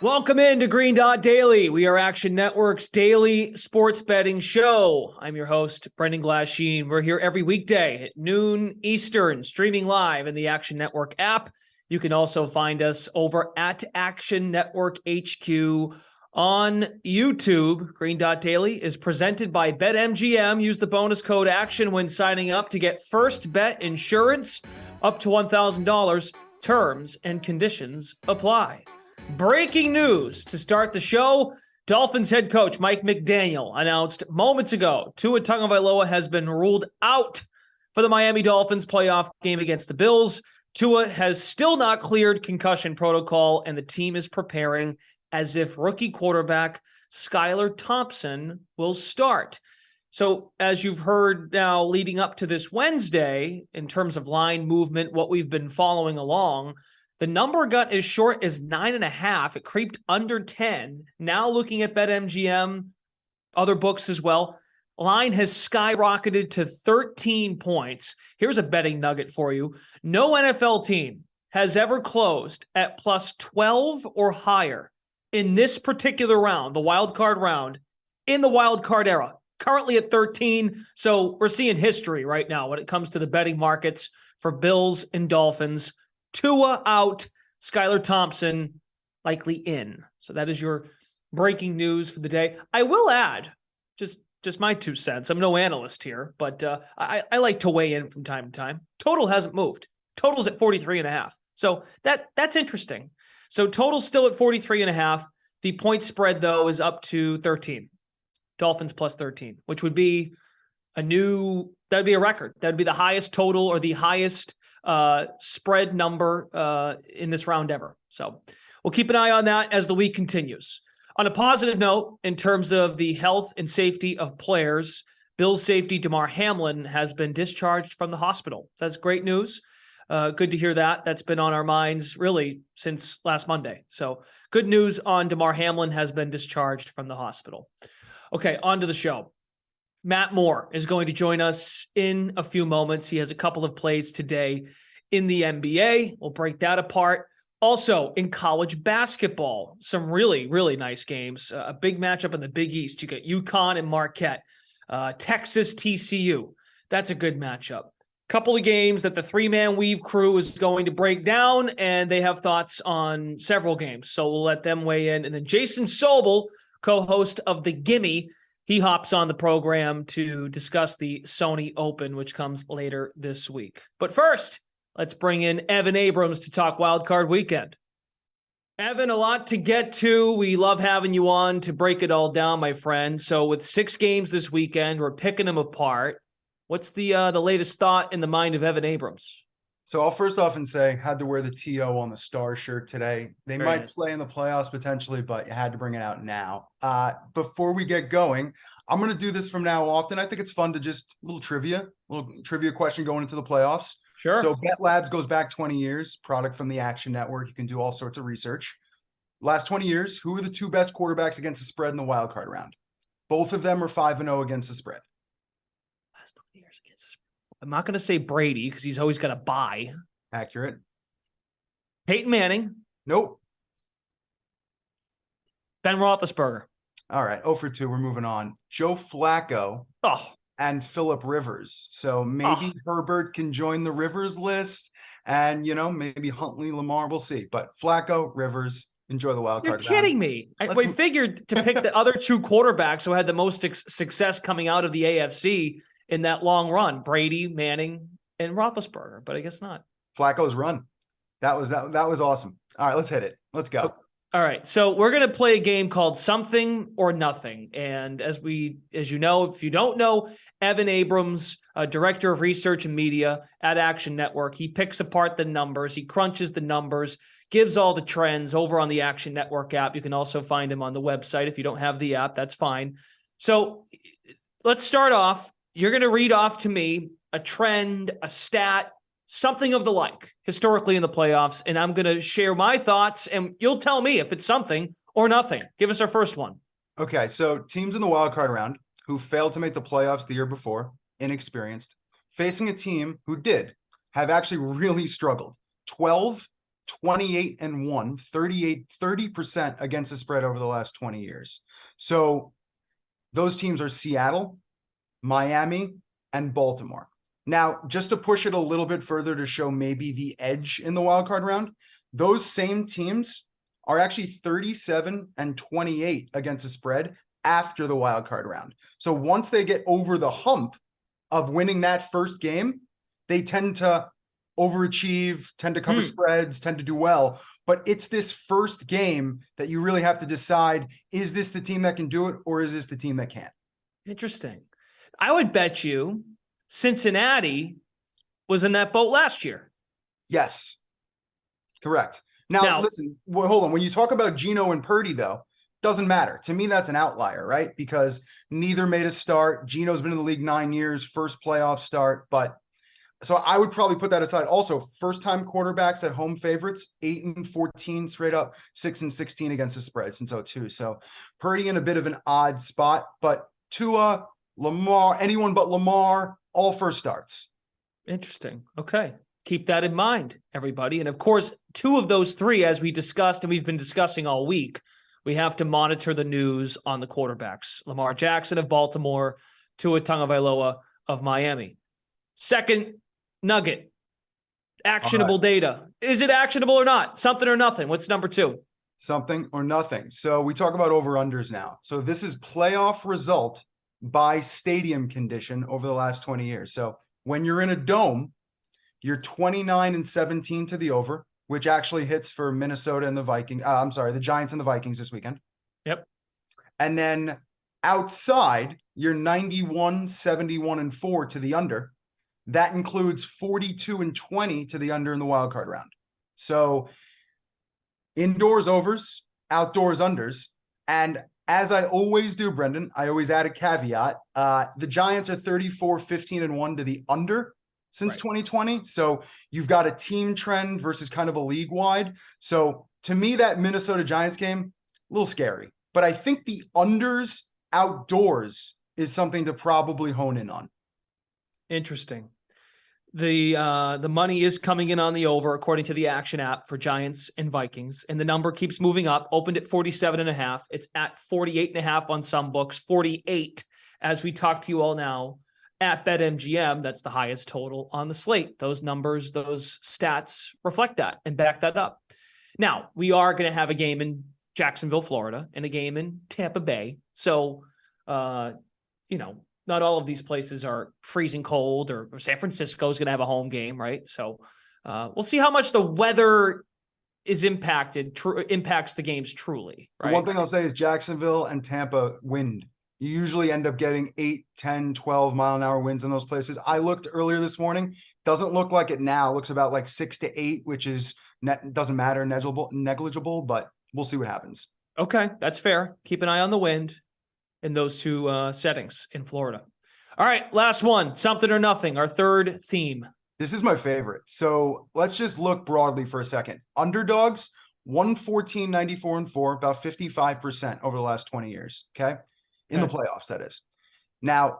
Welcome into Green Dot Daily. We are Action Network's daily sports betting show. I'm your host, Brendan Glasheen. We're here every weekday at noon Eastern, streaming live in the Action Network app. You can also find us over at Action Network HQ on YouTube. Green Dot Daily is presented by BetMGM. Use the bonus code ACTION when signing up to get first bet insurance up to $1,000. Terms and conditions apply. Breaking news to start the show. Dolphins head coach Mike McDaniel announced moments ago Tua Tagovailoa has been ruled out for the Miami Dolphins playoff game against the Bills. Tua has still not cleared concussion protocol, and the team is preparing as if rookie quarterback Skylar Thompson will start. So as you've heard now leading up to this Wednesday, in terms of line movement, what we've been following along, the number got as short as 9.5. It creeped under 10. Now looking at BetMGM, other books as well, line has skyrocketed to 13 points. Here's a betting nugget for you. No NFL team has ever closed at plus 12 or higher in this particular round, the wild card round, in the wild card era. Currently at 13. So we're seeing history right now when it comes to the betting markets for Bills and Dolphins. Tua out, Skylar Thompson likely in. So that is your breaking news for the day. I will add, just my 2 cents. I'm no analyst here, but I like to weigh in from time to time. Total hasn't moved. Total's at 43.5. So that's interesting. So total's still at 43.5. The point spread, though, is up to 13. Dolphins plus 13, which would be that would be a record. That would be the highest total or the highest spread number in this round ever. So we'll keep an eye on that as the week continues. On a positive note, in terms of the health and safety of players, Bills safety Damar Hamlin has been discharged from the hospital. So that's great news. Good to hear that. That's been on our minds really since last Monday. So good news on Damar Hamlin has been discharged from the hospital. Okay, on to the show. Matt Moore is going to join us in a few moments. He has a couple of plays today in the NBA. We'll break that apart. Also, in college basketball, some really, really nice games. A big matchup in the Big East. You got UConn and Marquette. Texas, TCU. That's a good matchup. Couple of games that the three-man weave crew is going to break down, and they have thoughts on several games. So we'll let them weigh in. And then Jason Sobel, co-host of The Gimme, he hops on the program to discuss the Sony Open, which comes later this week. But first, let's bring in Evan Abrams to talk Wildcard Weekend. Evan, a lot to get to. We love having you on to break it all down, my friend. So with 6 games this weekend, we're picking them apart. What's the latest thought in the mind of Evan Abrams? So I'll first off and say, had to wear the TO on the Star shirt today. They Very might nice. play in the playoffs potentially, but you had to bring it out now. Before we get going, I'm going to do this from now often. I think it's fun to just little trivia question going into the playoffs. Sure. So Bet Labs goes back 20 years, product from the Action Network. You can do all sorts of research. Last 20 years, who are the 2 best quarterbacks against the spread in the wild card round? Both of them are 5-0 against the spread. Last 20 years against the spread. I'm not going to say Brady because he's always got a bye. Accurate. Peyton Manning. Nope. Ben Roethlisberger. All right. 0 for 2. We're moving on. Joe Flacco. Oh, And Phillip Rivers. So maybe Herbert can join the Rivers list, and maybe Huntley, Lamar, we'll see. But Flacco, Rivers, enjoy the wild card. you're kidding me. We figured to pick the other 2 quarterbacks who had the most success coming out of the AFC in that long run, Brady, Manning, and Roethlisberger, but I guess not. Flacco's run. That was awesome. All right, let's hit it. Let's go. All right, so we're going to play a game called Something or Nothing. And as you know, if you don't know, Evan Abrams, Director of Research and Media at Action Network, he picks apart the numbers, he crunches the numbers, gives all the trends over on the Action Network app. You can also find him on the website. If you don't have the app, that's fine. So let's start off. You're going to read off to me a trend, a stat, something of the like historically in the playoffs, and I'm going to share my thoughts, and you'll tell me if it's something or nothing. Give us our first one. Okay, so teams in the wild card round who failed to make the playoffs the year before, inexperienced, facing a team who have actually really struggled. 12 28-1, 30% against the spread over the last 20 years. So those teams are Seattle, Miami, and Baltimore. Now, just to push it a little bit further to show maybe the edge in the wild card round, those same teams are actually 37-28 against the spread after the wild card round. So once they get over the hump of winning that first game, they tend to overachieve, tend to cover spreads, tend to do well. But it's this first game that you really have to decide, is this the team that can do it or is this the team that can't? Interesting. I would bet you Cincinnati was in that boat last year. Yes, correct. Now listen, hold on. When you talk about Geno and Purdy, though, doesn't matter. To me, that's an outlier, right? Because neither made a start. Geno's been in the league 9 years, first playoff start. But so I would probably put that aside. Also, first-time quarterbacks at home favorites, 8-14 straight up, 6-16 against the spread since 2002. So Purdy in a bit of an odd spot, but Tua, Lamar, anyone but Lamar, all first starts. Interesting. Okay. Keep that in mind, everybody. And of course, 2 of those 3, as we discussed, and we've been discussing all week, we have to monitor the news on the quarterbacks. Lamar Jackson of Baltimore, Tua Tagovailoa of Miami. Second nugget, actionable data. Is it actionable or not? Something or nothing? What's number 2? Something or nothing. So we talk about over-unders now. So this is playoff result by stadium condition over the last 20 years. So when you're in a dome, you're 29-17 to the over, which actually hits for Minnesota and the Vikings. The Giants and the Vikings this weekend. Yep. And then outside, you're 91-71-4 to the under. That includes 42-20 to the under in the wild card round. So indoors overs, outdoors unders. And as I always do, Brendan, I always add a caveat. The Giants are 34-15-1 to the under since 2020. So you've got a team trend versus kind of a league wide. So to me, that Minnesota Giants game, a little scary. But I think the unders outdoors is something to probably hone in on. Interesting. The money is coming in on the over, according to the Action app, for Giants and Vikings. And the number keeps moving up, opened at 47.5. It's at 48.5 on some books, 48 as we talk to you all now at BetMGM. That's the highest total on the slate. Those numbers, those stats reflect that and back that up. Now, we are going to have a game in Jacksonville, Florida, and a game in Tampa Bay. So, not all of these places are freezing cold, or San Francisco is going to have a home game, right? So we'll see how much the weather is impacts the games truly. Right? The one thing I'll say is Jacksonville and Tampa wind. You usually end up getting 8, 10, 12 mile an hour winds in those places. I looked earlier this morning. Doesn't look like it now. It looks about like 6 to 8, which is doesn't matter, negligible, but we'll see what happens. Okay, that's fair. Keep an eye on the wind in those 2 settings in Florida. All right, last one, something or nothing, our third theme. This is my favorite. So let's just look broadly for a second. Underdogs, 114, 94, and 4, about 55% over the last 20 years, okay? In the playoffs, that is. Now,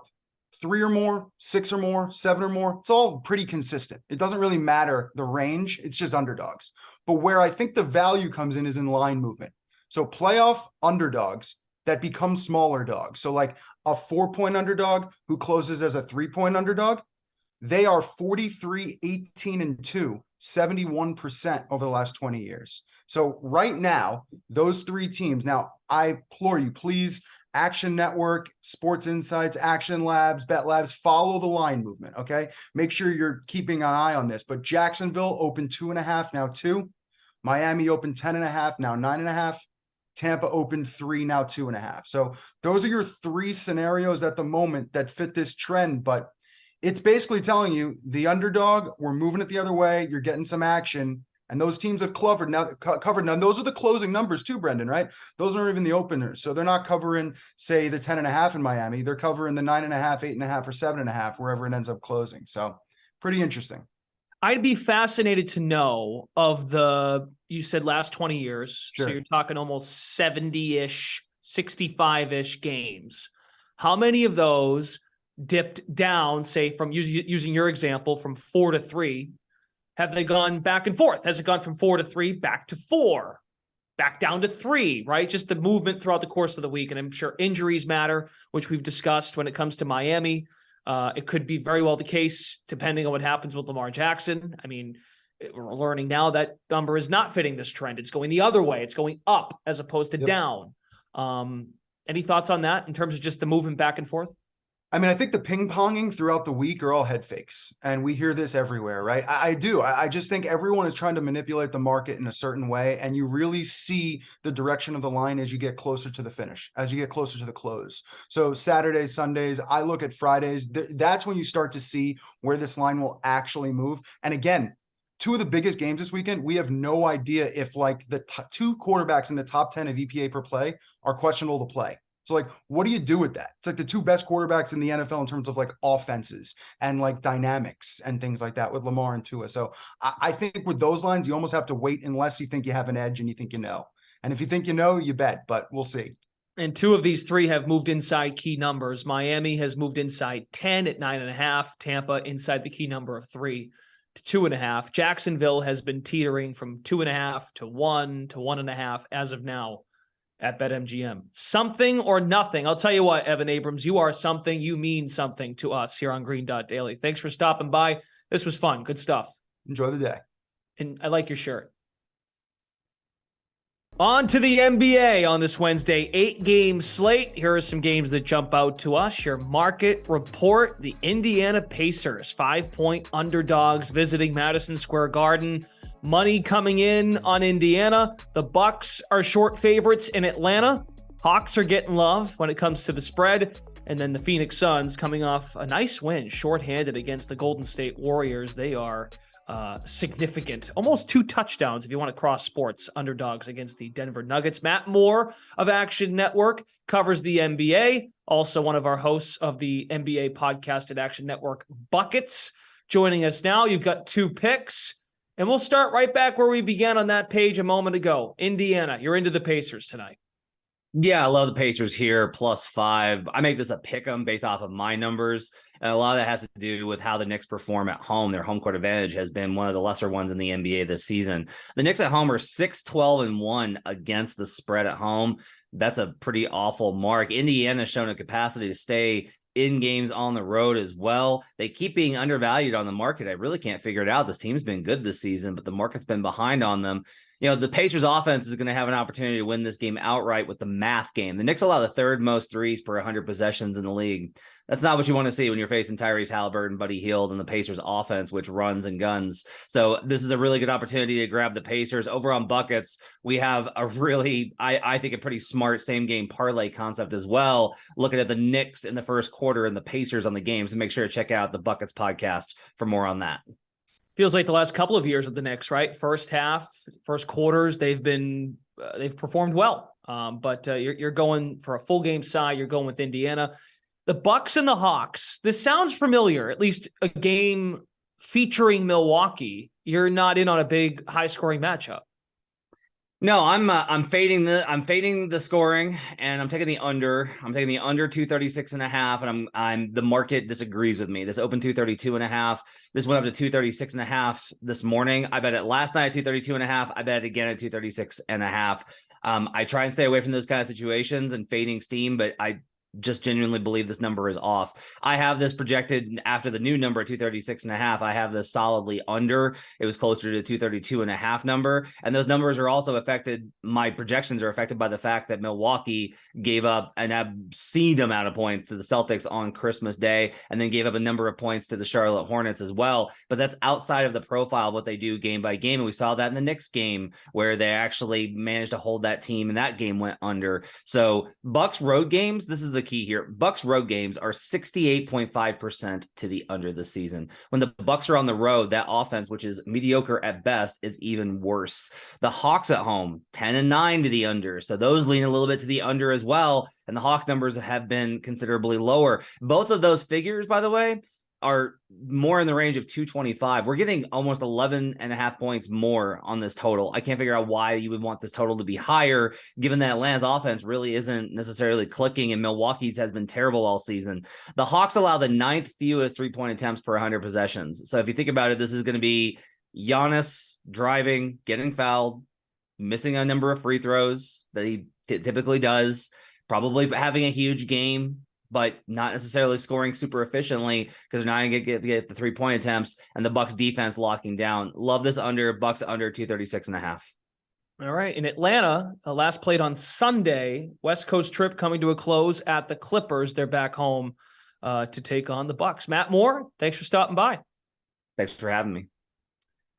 3 or more, 6 or more, 7 or more, it's all pretty consistent. It doesn't really matter the range. It's just underdogs. But where I think the value comes in is in line movement. So playoff underdogs that become smaller dogs. So like a 4-point underdog who closes as a 3-point underdog, they are 43, 18, and 2, 71% over the last 20 years. So right now, those 3 teams, now I implore you, please, Action Network, Sports Insights, Action Labs, Bet Labs, follow the line movement, okay? Make sure you're keeping an eye on this. But Jacksonville opened 2.5, now 2. Miami opened 10.5, now 9.5. Tampa opened 3, now 2.5. So those are your 3 scenarios at the moment that fit this trend. But it's basically telling you the underdog, we're moving it the other way. You're getting some action. And those teams have covered. Now, those are the closing numbers too, Brendan, right? Those aren't even the openers. So they're not covering, say, the 10.5 in Miami. They're covering the 9.5, 8.5, or 7.5, wherever it ends up closing. So pretty interesting. I'd be fascinated to know you said last 20 years. Sure. So you're talking almost 70-ish, 65-ish games. How many of those dipped down, say, from using your example, from 4 to 3, Have they gone back and forth? Has it gone from 4 to 3 back to 4? Back down to 3, right? Just the movement throughout the course of the week. And I'm sure injuries matter, which we've discussed when it comes to Miami. It could be very well the case, depending on what happens with Lamar Jackson. I mean, we're learning now that number is not fitting this trend. It's going the other way. It's going up as opposed to down. Any thoughts on that in terms of just the movement back and forth? I mean, I think the ping ponging throughout the week are all head fakes, and we hear this everywhere, right? I do. I just think everyone is trying to manipulate the market in a certain way, and you really see the direction of the line as you get closer to the finish, as you get closer to the close. So Saturdays, Sundays, I look at Fridays. That's when you start to see where this line will actually move. And again, two of the biggest games this weekend, we have no idea if like the two quarterbacks in the top 10 of EPA per play are questionable to play. So like, what do you do with that? It's like the two best quarterbacks in the NFL in terms of like offenses and like dynamics and things like that with Lamar and Tua. So I think with those lines, you almost have to wait unless you think you have an edge and you think you know. And if you think you know, you bet, but we'll see. And two of these three have moved inside key numbers. Miami has moved inside 10 at 9.5. Tampa inside the key number of 3 to 2.5. Jacksonville has been teetering from 2.5 to 1 to 1.5 as of now at BetMGM. Something or nothing. I'll tell you what, Evan Abrams, you are something. You mean something to us here on Green Dot Daily. Thanks for stopping by. This was fun. Good stuff. Enjoy the day. And I like your shirt. On to the NBA on this Wednesday, 8-game slate. Here are some games that jump out to us. Your market report, the Indiana Pacers, 5-point underdogs visiting Madison Square Garden. Money coming in on Indiana. The Bucks are short favorites in Atlanta. Hawks are getting love when it comes to the spread. And then the Phoenix Suns coming off a nice win, shorthanded against the Golden State Warriors. They are significant, almost 2 touchdowns if you want to cross sports, underdogs against the Denver Nuggets. Matt Moore of Action Network covers the NBA, also one of our hosts of the NBA podcast at Action Network, Buckets, joining us now. You've got 2 picks. And we'll start right back where we began on that page a moment ago. Indiana, you're into the Pacers tonight. Yeah, I love the Pacers here, +5. I make this a pick 'em based off of my numbers. And a lot of that has to do with how the Knicks perform at home. Their home court advantage has been one of the lesser ones in the NBA this season. The Knicks at home are 6-12-1 against the spread at home. That's a pretty awful mark. Indiana has shown a capacity to stay in games on the road as well. They keep being undervalued on the market. I really can't figure it out. This team's been good this season, but the market's been behind on them. You know, the Pacers offense is going to have an opportunity to win this game outright with the math game. The Knicks allow the 3rd most threes per 100 possessions in the league. That's not what you want to see when you're facing Tyrese Halliburton, Buddy Hield, and the Pacers offense, which runs and guns. So this is a really good opportunity to grab the Pacers. Over on Buckets, we have a really, I think, a pretty smart same game parlay concept as well. Looking at the Knicks in the first quarter and the Pacers on the game. So make sure to check out the Buckets podcast for more on that. Feels like the last couple of years with the Knicks, right? First half, first quarters, they've performed well. But you're going for a full game side. You're going with Indiana. The Bucks and the Hawks. This sounds familiar. At least a game featuring Milwaukee. You're not in on a big high scoring matchup. No, I'm fading the scoring, and I'm taking the under. I'm taking the under 236.5, and I'm the market disagrees with me. This opened 232.5. This went up to 236.5 this morning. I bet it last night at 232.5. I bet it again at 236.5. I try and stay away from those kind of situations and fading steam, but I just genuinely believe this number is off. I have this projected after the new number at 236.5. I have this solidly under. It was closer to 232.5 number. And those numbers are also affected. My projections are affected by the fact that Milwaukee gave up an obscene amount of points to the Celtics on Christmas Day, and then gave up a number of points to the Charlotte Hornets as well. But that's outside of the profile of what they do game by game. And we saw that in the Knicks game where they actually managed to hold that team, and that game went under. So Bucks road games, this is the key here. Bucks road games are 68.5% to the under this season. When the Bucks are on the road, that offense, which is mediocre at best, is even worse. The Hawks at home, 10-9 to the under. So those lean a little bit to the under as well. And the Hawks numbers have been considerably lower. Both of those figures, by the way, are more in the range of 225. We're getting almost 11.5 points more on this total. I can't figure out why you would want this total to be higher, given that Atlanta's offense really isn't necessarily clicking, and Milwaukee's has been terrible all season. The Hawks allow the 9th fewest 3-point attempts per 100 possessions. So if you think about it, this is going to be Giannis driving, getting fouled, missing a number of free throws that he typically does, probably having a huge game, but not necessarily scoring super efficiently because they're not going to get the 3-point attempts, and the Bucks defense locking down. Love this under. Bucks under 236.5. All right. In Atlanta, last played on Sunday, West Coast trip coming to a close at the Clippers. They're back home to take on the Bucks. Matt Moore, thanks for stopping by. Thanks for having me.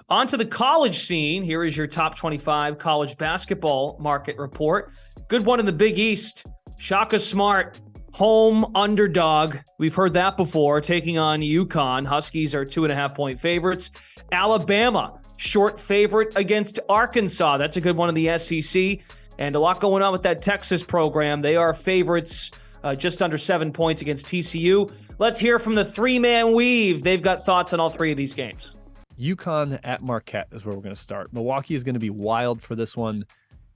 On to the college scene. Here is your top 25 college basketball market report. Good one in the Big East. Shaka Smart, home underdog. We've heard that before, taking on UConn. Huskies are 2.5-point favorites. Alabama, short favorite against Arkansas. That's a good one in the SEC. And a lot going on with that Texas program. They are favorites just under 7 points against TCU. Let's hear from the three-man weave. They've got thoughts on all three of these games. UConn at Marquette is where we're going to start. Milwaukee is going to be wild for this one.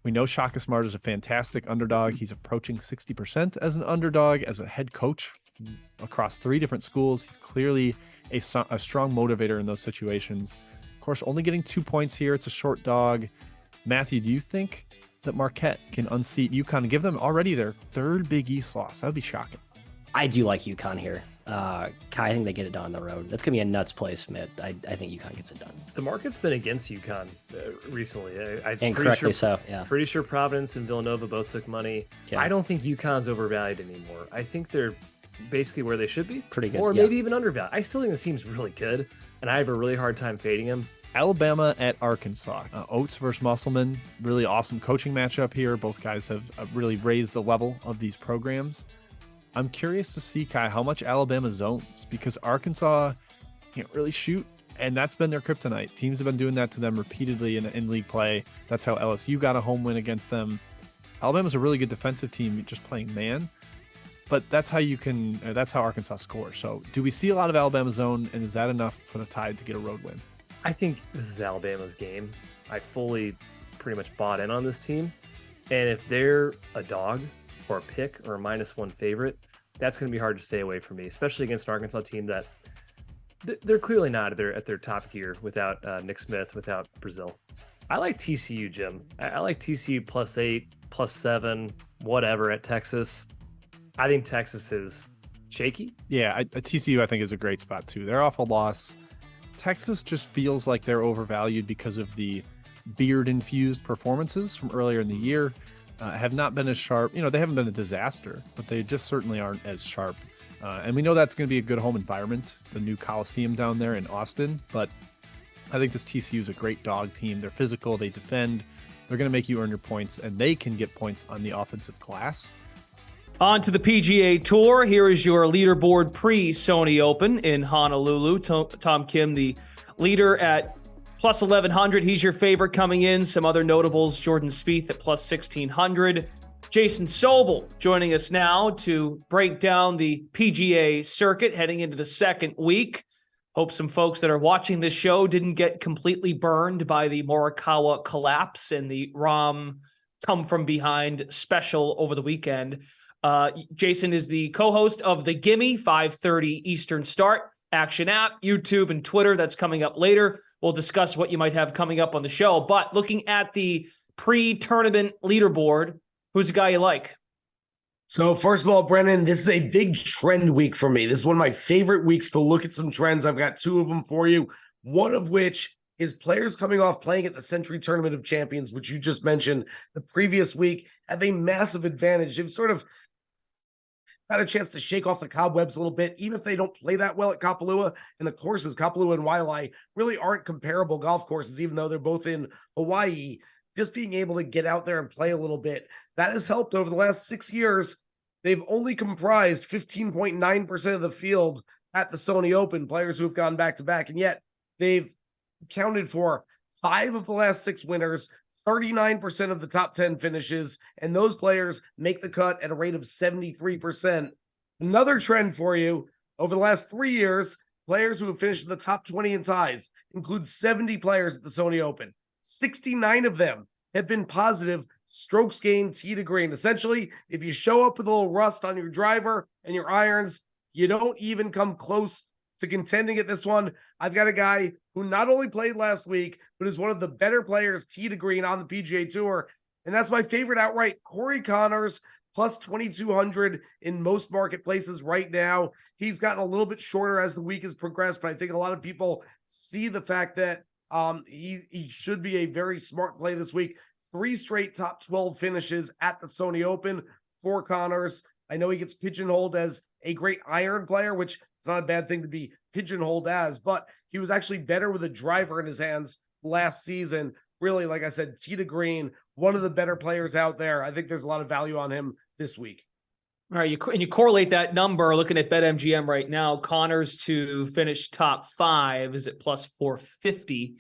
We know Shaka Smart is a fantastic underdog. He's approaching 60% as an underdog, as a head coach across 3 different schools. He's clearly a strong motivator in those situations. Of course, only getting 2 points here. It's a short dog. Matthew, do you think that Marquette can unseat UConn and give them already their 3rd Big East loss? That would be shocking. I do like UConn here. I think they get it done on the road. That's going to be a nuts place, Mitt. I think UConn gets it done. The market's been against UConn recently. And correctly so, yeah. Pretty sure Providence and Villanova both took money. Yeah. I don't think UConn's overvalued anymore. I think they're basically where they should be. Pretty good. Or maybe even undervalued. I still think this team's really good, and I have a really hard time fading him. Alabama at Arkansas. Oates versus Musselman. Really awesome coaching matchup here. Both guys have really raised the level of these programs. I'm curious to see, Kai, how much Alabama zones, because Arkansas can't really shoot, and that's been their kryptonite. Teams have been doing that to them repeatedly in league play. That's how LSU got a home win against them. Alabama's a really good defensive team, just playing man, but that's how Arkansas scores. So do we see a lot of Alabama zone, and is that enough for the Tide to get a road win? I think this is Alabama's game. I fully pretty much bought in on this team, and if they're a dog or a pick or a -1 favorite, that's going to be hard to stay away from me, especially against an Arkansas team that they're clearly not at their top gear without Nick Smith, without Brazil. I like TCU, Jim. I like TCU +8, +7, whatever at Texas. I think Texas is shaky. Yeah, TCU I think is a great spot too. They're off a loss. Texas just feels like they're overvalued because of the beard-infused performances from earlier in the year. Have not been as sharp. They haven't been a disaster, but they just certainly aren't as sharp. And we know that's going to be a good home environment, the new Coliseum down there in Austin. But I think this TCU is a great dog team. They're physical. They defend. They're going to make you earn your points, and they can get points on the offensive glass. On to the PGA Tour. Here is your leaderboard pre-Sony Open in Honolulu. Tom Kim, the leader at plus 1,100. He's your favorite coming in. Some other notables, Jordan Spieth at plus 1,600. Jason Sobel joining us now to break down the PGA circuit heading into the second week. Hope some folks that are watching this show didn't get completely burned by the Morikawa collapse and the Rahm come from behind special over the weekend. Jason is the co-host of The Gimme, 5:30 Eastern start, Action app, YouTube, and Twitter. That's coming up later. We'll discuss what you might have coming up on the show. But looking at the pre-tournament leaderboard, who's the guy you like? So first of all, Brennan, this is a big trend week for me. This is one of my favorite weeks to look at some trends. I've got 2 of them for you. One of which is players coming off playing at the Century Tournament of Champions, which you just mentioned the previous week, have a massive advantage. They've sort of had a chance to shake off the cobwebs a little bit, even if they don't play that well at Kapalua. And the courses, Kapalua and Waialae, really aren't comparable golf courses, even though they're both in Hawaii. Just being able to get out there and play a little bit, that has helped over the last 6 years. They've only comprised 15.9% of the field at the Sony Open, players who have gone back-to-back, and yet they've accounted for 5 of the last 6 winners, 39% of the top 10 finishes, and those players make the cut at a rate of 73%. Another trend for you, over the last 3 years, players who have finished in the top 20 in ties include 70 players at the Sony Open. 69 of them have been positive strokes gained tee to green. Essentially, if you show up with a little rust on your driver and your irons, you don't even come close to contending at this one, I've got a guy who not only played last week, but is one of the better players tee to green on the PGA Tour. And that's my favorite outright, Corey Connors, plus 2,200 in most marketplaces right now. He's gotten a little bit shorter as the week has progressed, but I think a lot of people see the fact that he should be a very smart play this week. 3 straight top 12 finishes at the Sony Open for Connors. I know he gets pigeonholed as a great iron player, which is not a bad thing to be pigeonholed as, but he was actually better with a driver in his hands last season. Really, like I said, tee to green, one of the better players out there. I think there's a lot of value on him this week. All right, you correlate that number, looking at BetMGM right now, Connors to finish top 5 is at plus 450.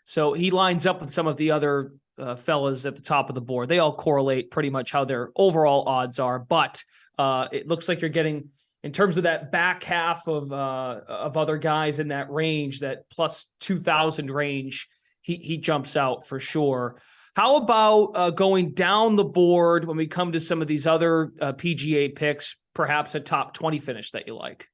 So he lines up with some of the other fellas at the top of the board. They all correlate pretty much how their overall odds are, but it looks like you're getting, in terms of that back half of other guys in that range, that plus 2,000 range, he jumps out for sure. How about going down the board when we come to some of these other PGA picks, perhaps a top 20 finish that you like?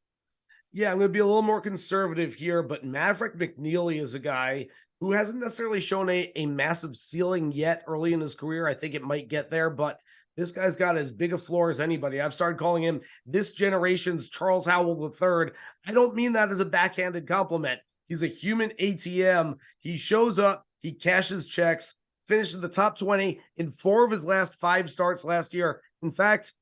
Yeah, I'm going to be a little more conservative here, but Maverick McNeely is a guy who hasn't necessarily shown a massive ceiling yet early in his career. I think it might get there, but this guy's got as big a floor as anybody. I've started calling him this generation's Charles Howell III. I don't mean that as a backhanded compliment. He's a human ATM. He shows up, he cashes checks, finishes the top 20 in 4 of his last 5 starts last year. In fact,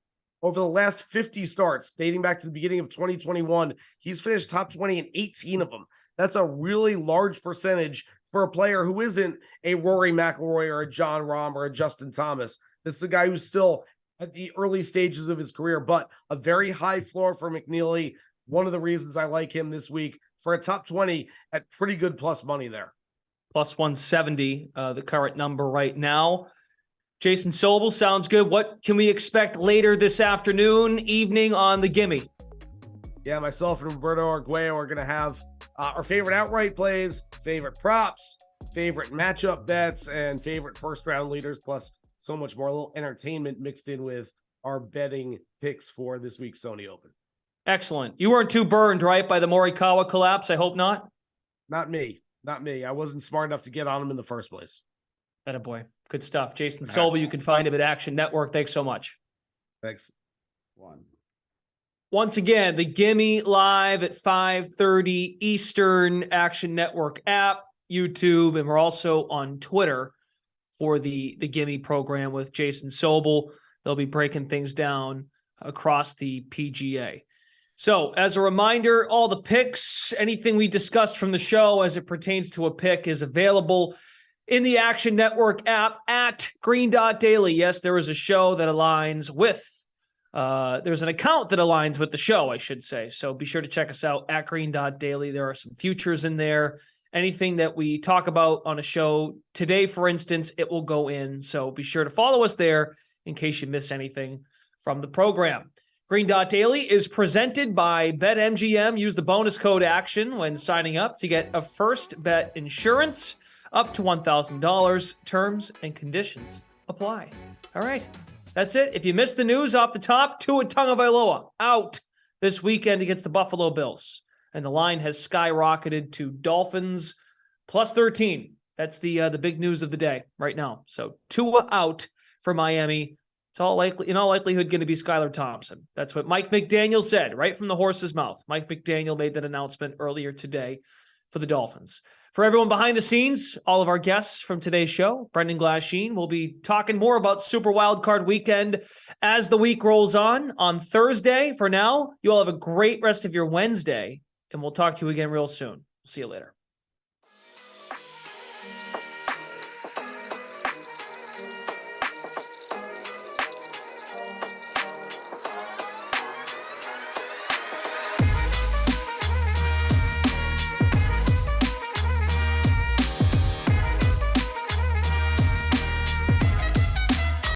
over the last 50 starts, dating back to the beginning of 2021, he's finished top 20 in 18 of them. That's a really large percentage for a player who isn't a Rory McIlroy or a John Rahm or a Justin Thomas. This is a guy who's still at the early stages of his career, but a very high floor for McNeely. One of the reasons I like him this week for a top 20 at pretty good plus money there. Plus 170, the current number right now. Jason Sobel, sounds good. What can we expect later this afternoon, evening on the Gimme? Yeah, myself and Roberto Arguello are going to have our favorite outright plays, favorite props, favorite matchup bets, and favorite first-round leaders, plus so much more, a little entertainment mixed in with our betting picks for this week's Sony Open. Excellent. You weren't too burned, right, by the Morikawa collapse? I hope not. Not me. I wasn't smart enough to get on him in the first place. Attaboy. Good stuff. Jason Sobel, you can find him at Action Network. Thanks so much. Thanks. Once again, the Gimme live at 5:30 Eastern, Action Network app, YouTube, and we're also on Twitter for the Gimme program with Jason Sobel. They'll be breaking things down across the PGA. So as a reminder, all the picks, anything we discussed from the show as it pertains to a pick is available in the Action Network app at Green Dot Daily. Yes, there is a show that aligns with, there's an account that aligns with the show, I should say. So be sure to check us out at Green Dot Daily. There are some futures in there. Anything that we talk about on a show today, for instance, it will go in. So be sure to follow us there in case you miss anything from the program. Green Dot Daily is presented by BetMGM. Use the bonus code ACTION when signing up to get a first bet insurance up to $1,000. Terms and conditions apply. All right, that's it. If you missed the news off the top, Tua Tagovailoa out this weekend against the Buffalo Bills. And the line has skyrocketed to Dolphins plus 13. That's the big news of the day right now. So Tua out for Miami. It's all likely, in all likelihood, going to be Skylar Thompson. That's what Mike McDaniel said, right from the horse's mouth. Mike McDaniel made that announcement earlier today for the Dolphins. For everyone behind the scenes, all of our guests from today's show, Brendan Glasheen, will be talking more about Super Wildcard Weekend as the week rolls on Thursday. For now, you all have a great rest of your Wednesday, and we'll talk to you again real soon. See you later.